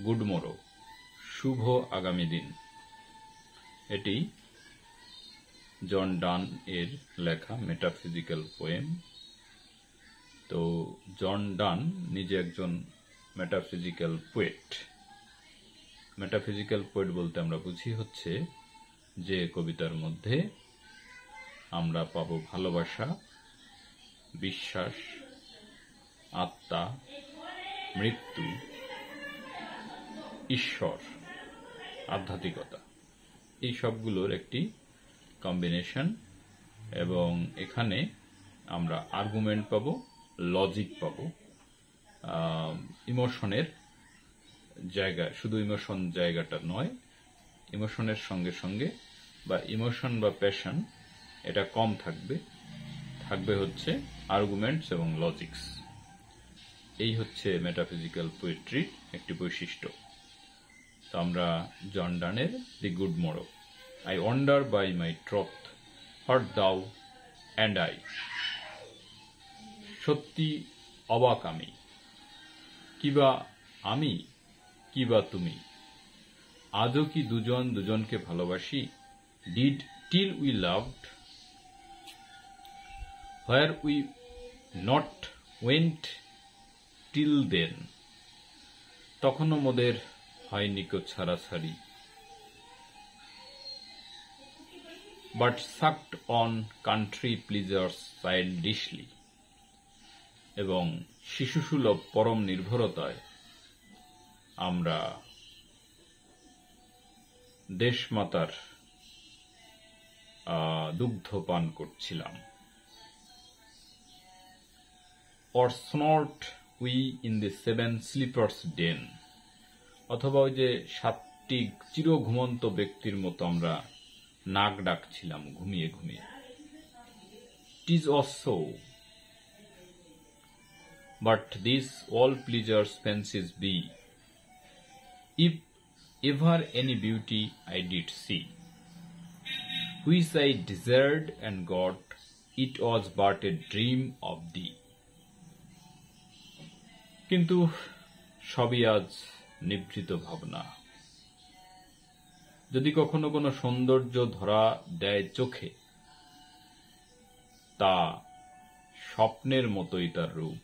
Good মোরো, শুভ আগামী দিন। এটি জন ডান এর লেখা মেটাফিজিক্যাল পোয়েম। তো জন ডান নিজে একজন মেটাফিজিক্যাল পোয়েট। মেটাফিজিক্যাল পোয়েট বলতে আমরা বুঝি হচ্ছে যে কবিতার মধ্যে আমরা পাব ভালোবাসা, বিশ্বাস, আত্মা, মৃত্যু, ঈশ্বর, আধ্যাত্মিকতা, এই সবগুলোর একটি কম্বিনেশন। এবং এখানে আমরা আর্গুমেন্ট পাবো, লজিক পাবো, ইমোশনের জায়গা, শুধু ইমোশন জায়গাটা নয়, ইমোশনের সঙ্গে সঙ্গে বা ইমোশন বা প্যাশন এটা কম থাকবে, থাকবে হচ্ছে আর্গুমেন্টস এবং লজিক্স। এই হচ্ছে মেটাফিজিক্যাল পোয়েট্রির একটি বৈশিষ্ট্য। তো আমরা জন ডানের the good morrow. I wonder by my troth, what thou and I. সত্যি অবাক আমি, কিবা আমি, কিবা তুমি। আজও কি দুজন দুজনকে ভালোবাসি? Did till we loved, where we not weaned till then. তখনও মোদের হয়নি কো ছাড়াছাড়ি, but sucked on country pleasures childishly. এবং শিশুসুলভ পরম নির্ভরতায় আমরা দেশমাতার দুগ্ধ পান করছিলাম। or snort we in the seven sleepers den, অথবা ওই যে সাতটি চির ঘুমন্ত ব্যক্তির মতো আমরা নাক ডাকছিলাম ঘুমিয়ে ঘুমিয়ে। tis was so, but this all pleasures fancies be, if ever any beauty I did see, which I desired and got, it was but a dream of thee. কিন্তু সবই আজ নিভৃত ভাবনা। যদি কখনো কোনো সৌন্দর্য ধরা দেয় চোখে, তা স্বপ্নের মতোই তার রূপ।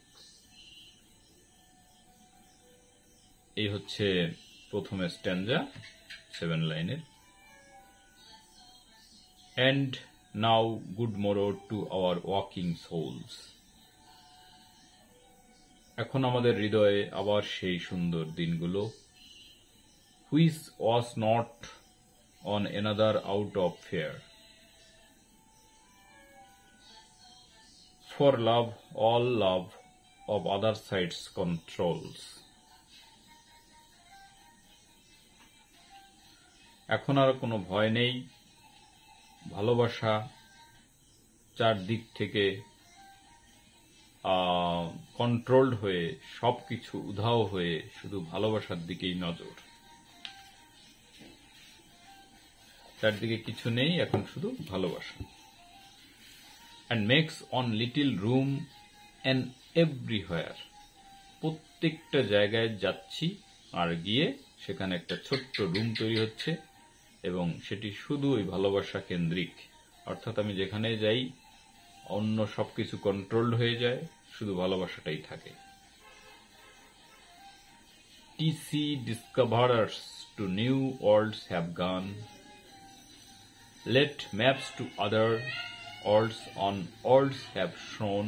এই হচ্ছে প্রথমে স্ট্যানজা 7 লাইনের। And now good morrow to our walking souls. এখন আমাদের হৃদয়ে আবার সেই সুন্দর দিনগুলো। Which was not on another out of fear. For love, all love of other sides controls. এখন আর কোনো ভয় নেই, ভালোবাসা চারদিক থেকে কন্ট্রোলড হয়ে সবকিছু উধাও হয়ে শুধু ভালোবাসার দিকেই নজর। চারদিকে কিছু নেই, এখন শুধু ভালোবাসা। and makes on little room and everywhere. প্রত্যেকটা জায়গায় যাচ্ছি আর গিয়ে সেখানে একটা ছোট্ট রুম তৈরি হচ্ছে এবং সেটি শুধু ওই ভালোবাসা কেন্দ্রিক। অর্থাৎ আমি যেখানে যাই অন্য সবকিছু কন্ট্রোলড হয়ে যায়, শুধু ভালোবাসাটাই থাকে। TC discoverers to new worlds have gone. Let maps to other worlds on worlds have shown.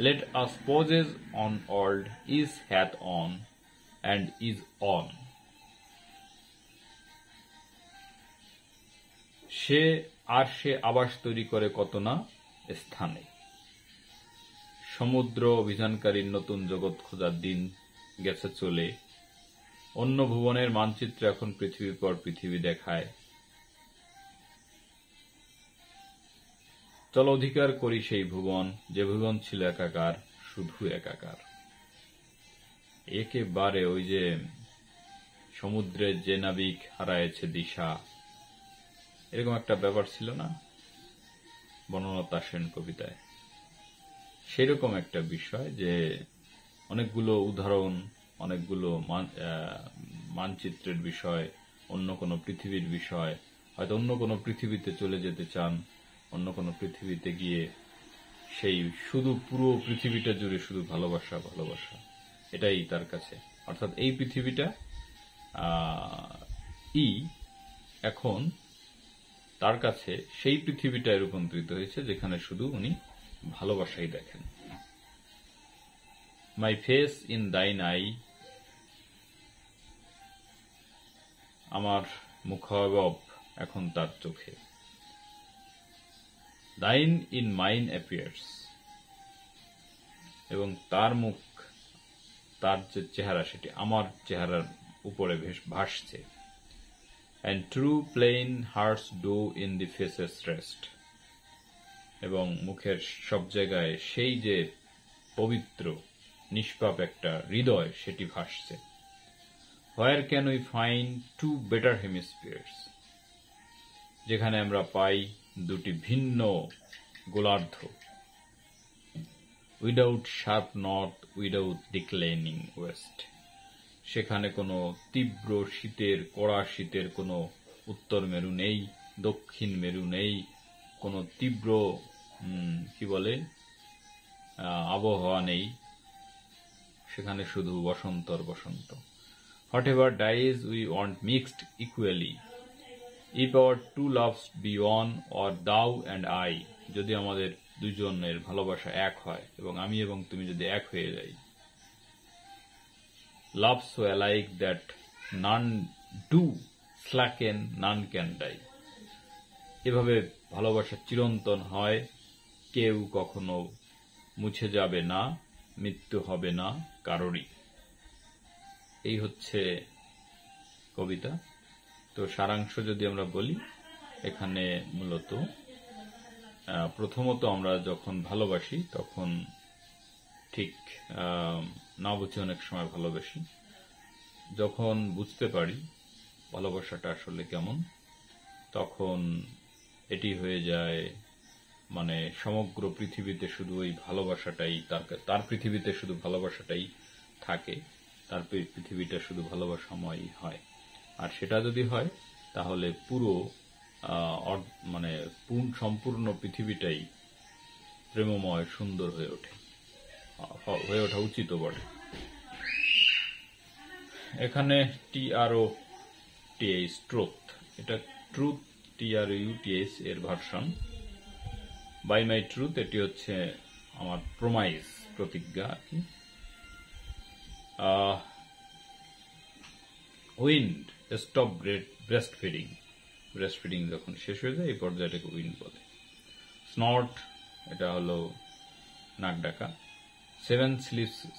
Let us poses on world is hath on and is on. সে আবাস তৈরি করে কত না স্থানে। সমুদ্র অভিযানকারীর নতুন জগৎ খোঁজার দিন গেছে চলে। অন্য ভুবনের মানচিত্র এখন পৃথিবীর পর পৃথিবী দেখায়। চল অধিকার করি সেই ভুবন, যে ভুবন ছিল একাকার, শুধু একাকার। একেবারে ওই যে সমুদ্রের যে নাবিক হারায়েছে দিশা, এরকম একটা ব্যাপার ছিল না বনলতা সেন কবিতায়? সেরকম একটা বিষয় যে অনেকগুলো উদাহরণ অনেকগুলো মানচিত্রের বিষয়, অন্য কোনো পৃথিবীর বিষয়, হয়তো অন্য কোনো পৃথিবীতে চলে যেতে চান, অন্য কোনো পৃথিবীতে গিয়ে সেই শুধু পুরো পৃথিবীটা জুড়ে শুধু ভালোবাসা ভালোবাসা, এটাই তার কাছে। অর্থাৎ এই পৃথিবীটা এখন তার কাছে সেই পৃথিবীটায় রূপান্তরিত হয়েছে যেখানে শুধু উনি ভালোবাসাই দেখেন। মাই ফেস ইন দাইন আই, আমার মুখাবয়ব এখন তার চোখে। দাইন ইন মাইন অ্যাপিয়ার্স, এবং তার মুখ, তার যে চেহারা সেটি আমার চেহারার উপরে ভাসছে। And true plain hearts do in the faces rest, এবং মুখের সব জায়গায় সেই যে পবিত্র নিষ্পাপ একটা হৃদয় সেটি ভাসছে। Where can we find two better hemispheres, যেখানে আমরা পাই দুটি ভিন্ন গোলার্ধ। Without sharp north, without declining west, সেখানে কোনো তীব্র শীতের, কড়া শীতের কোনো উত্তর মেরু নেই, দক্ষিণ মেরু নেই, কোনো তীব্র আবহাওয়া নেই, সেখানে শুধু বসন্তর বসন্ত। Whatever dies we want mixed equally, if our two loves be one or thou and I, যদি আমাদের দুজনের ভালোবাসা এক হয় এবং আমি এবং তুমি যদি এক হয়ে যাই। Love so alike that none do slacken, none can die, এভাবে ভালোবাসা চিরন্তন হয়, কেউ কখনো মুছে যাবে না, মৃত্যু হবে না কারোরই। এই হচ্ছে কবিতা। তো সারাংশ যদি আমরা বলি, এখানে মূলত প্রথমত আমরা যখন ভালোবাসি তখন ঠিক না বুঝে অনেক সময় ভালোবাসি। যখন বুঝতে পারি ভালোবাসাটা আসলে কেমন, তখন এটি হয়ে যায় মানে সমগ্র পৃথিবীতে শুধু ওই ভালোবাসাটাই, তার পৃথিবীতে শুধু ভালোবাসাটাই থাকে, তার পৃথিবীটা শুধু ভালোবাসাময় হয়। আর সেটা যদি হয় তাহলে পুরো সম্পূর্ণ পৃথিবীটাই প্রেমময়, সুন্দর হয়ে ওঠা উচিত বটে। এখানে TROTH, ট্রুথ, এটা ট্রুথ, TRUTH এর ভার্সন। বাই মাই ট্রুথ, এটি হচ্ছে আমার প্রমাইজ, প্রতিজ্ঞা আর কি। উইন্ড স্টপ ব্রেস্ট ফিডিং যখন শেষ হয়ে যায় এই পর্যায়টাকে উইন্ড বলে। স্নট, এটা হলো নাক ডাকা। 7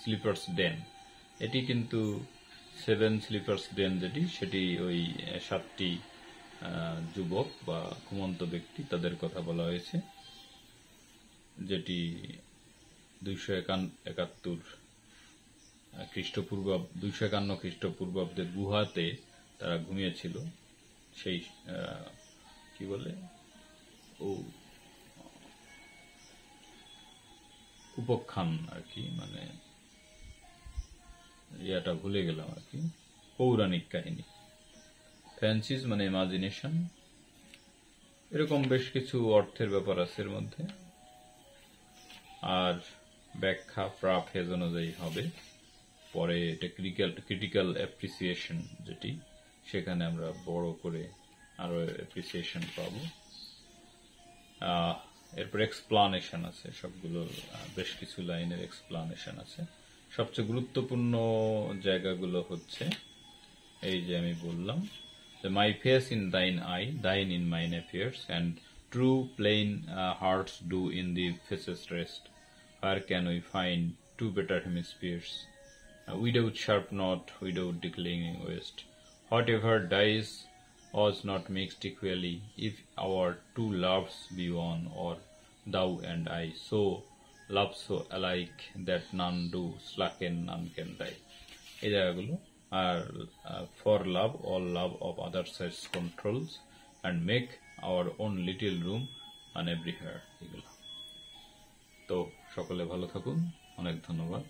স্লিপার্স ডেন, এটি কিন্তু 7 স্লিপার্স ডেন যেটি, সেটি ওই 7টি যুবক বা ঘুমন্ত ব্যক্তি তাদের কথা বলা হয়েছে, যেটি 251 খ্রিস্টপূর্বাব্দের গুহাতে তারা ঘুমিয়েছিল। সেই উপাখ্যান আর কি, মানে ইয়াটা ভুলে গেলাম আর কি, পৌরাণিক কাহিনী। ফ্যান্সিজ মানে ইমাজিনেশন, এরকম বেশ কিছু অর্থের ব্যাপার আছে এর মধ্যে। আর ব্যাখ্যা প্রাফেজ অনুযায়ী হবে পরে। এটা ক্রিটিক্যাল অ্যাপ্রিসিয়েশন যেটি, সেখানে আমরা বড় করে আরো অ্যাপ্রিসিয়েশন পাব। এরপর এক্সপ্লানেশন আছে, সবগুলো বেশ কিছু লাইনের এক্সপ্লানেশন আছে। সবচেয়ে গুরুত্বপূর্ণ জায়গাগুলো হচ্ছে এই যে আমি বললাম যে my face in thine eye, thine in mine appears, and true plain hearts do in the faces rest. Where can we find two better hemispheres? Without sharp knot, without declining west. Whatever dies was not mixed equally, if our two loves be one, or thou and I. So love so alike that none do slacken, none can die. এই জায়গাগুলো। আর for love, all love of others has controls, and make our own little room on everywhere. এগুলো। তো সকলে ভালো থাকুন, অনেক ধন্যবাদ।